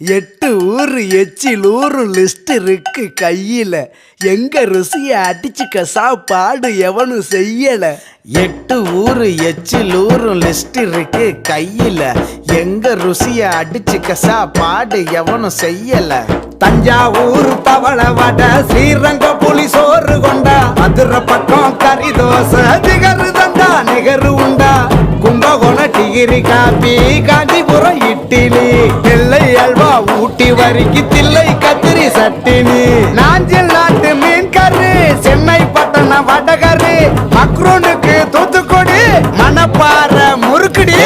8 ஊரு எச்சில் ஊரு லிஸ்ட் இருக்கு கையில. எங்க ருசிய அடிச்சுக்க சாப்பாடு எவனும் செய்யல. 8 ஊரு எச்சில் ஊரு லிஸ்ட் இருக்கு கையில. எங்க ருசிய அடிச்சுக்க சாப்பாடு எவனும் செய்யல. தஞ்சாவூர் தவள வட, ஸ்ரீரங்க புலி சோறு கொண்டா, மதுரை பக்கம் கறி தோசை, திகரு தண்டா நிகரு உண்டா, கும்பகோணம் டிகிரி காப்பி, காஞ்சிபுரம் இட்லி, நெல்லை அல்வா ஊட்டி வரிக்கு தில்லை கத்திரி சட்டினி, நாஞ்சில் நாட்டு மீன் கறி, சென்னை பட்டணம் வடகரு, மக்ரோனுக்கு தூத்துக்குடி, மணப்பாறை முறுக்குடி,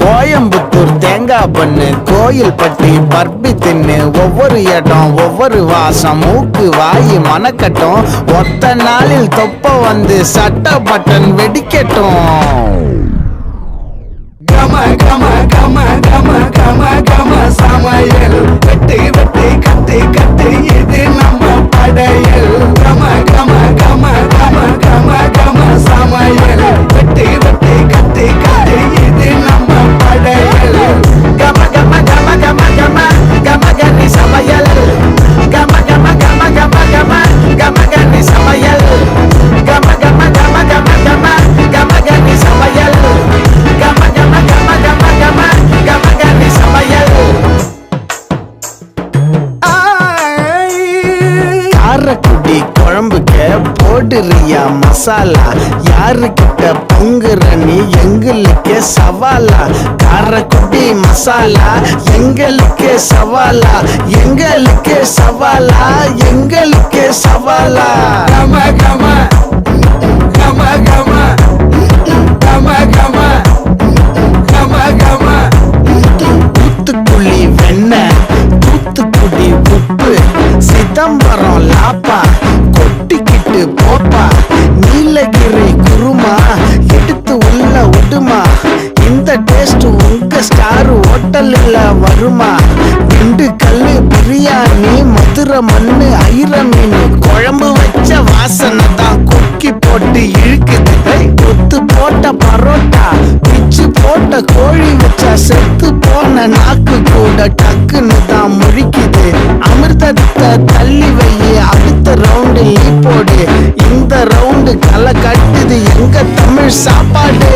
கோயம்புத்தூர் தேங்காய் பண்ணு, கோயில் பட்டி பர்பி தின்னு, ஒவ்வொரு இடம் ஒவ்வொரு வாசம், மூக்கு வாயி மணக்கட்டும், ஒத்த நாளில் தொப்ப வந்து சட்ட பட்டன் வெடிக்கட்டும். கம கம கம கம கம கம சமையல், வெட்டு வெட்டு கட்டு கட்டு இது நம்ம படையல். கம கம கம கம கம கம சமையல், வெட்டு வெட்டு கட்டு கட்டு இது நம்ம படையல். கம கம கம கம கம கம கனி சமையல், கம கம கம கம கம கம கனி சமையல், கம கம கம கம கம கம கனி சமையல், கம கம கம கம கம கம கனி சமையல். காரக்குடி குழம்புக்க போடுறியா மசாலா, யாருக்கிட்ட பொங்குற நீ எங்களுக்கு சவாலா. காரக்குடி மசாலா எங்களுக்கு சவாலா, எங்களுக்கு சவாலா, எங்களுக்கு சவாலா. கம கம கம கம கம கம கம கம. தூத்துக்குழி வெண்ணெய், தூத்துக்குடி உப்பு, சிதம்பரம் லாப்பா, கொட்டிக்கிட்டு போப்பா, நீலகிரி குருமா, எடுத்து உள்ள விடுமா, இந்த டேஸ்ட் உங்க ஸ்டார் ஹோட்டல்ல வருமா. திண்டுக்கல்லு பிரியாணி, மதுரை மண்ணு ஐர மீன், குழம்பு வச்ச வாசனை தான் கொக்கி போட்டு இழுக்குது. கொத்து போட்ட பரோட்டா, பிச்சு போட்ட கோழி வச்சா செத்து போன நாக்கு கூட டக்குன்னு தான் முழிக்குது. அமிர்தத்தை தள்ளி வையே, அடுத்த ரவுண்டு நீ போடு, இந்த ரவுண்டு களை கட்டுது எங்க தமிழ் சாப்பாடு.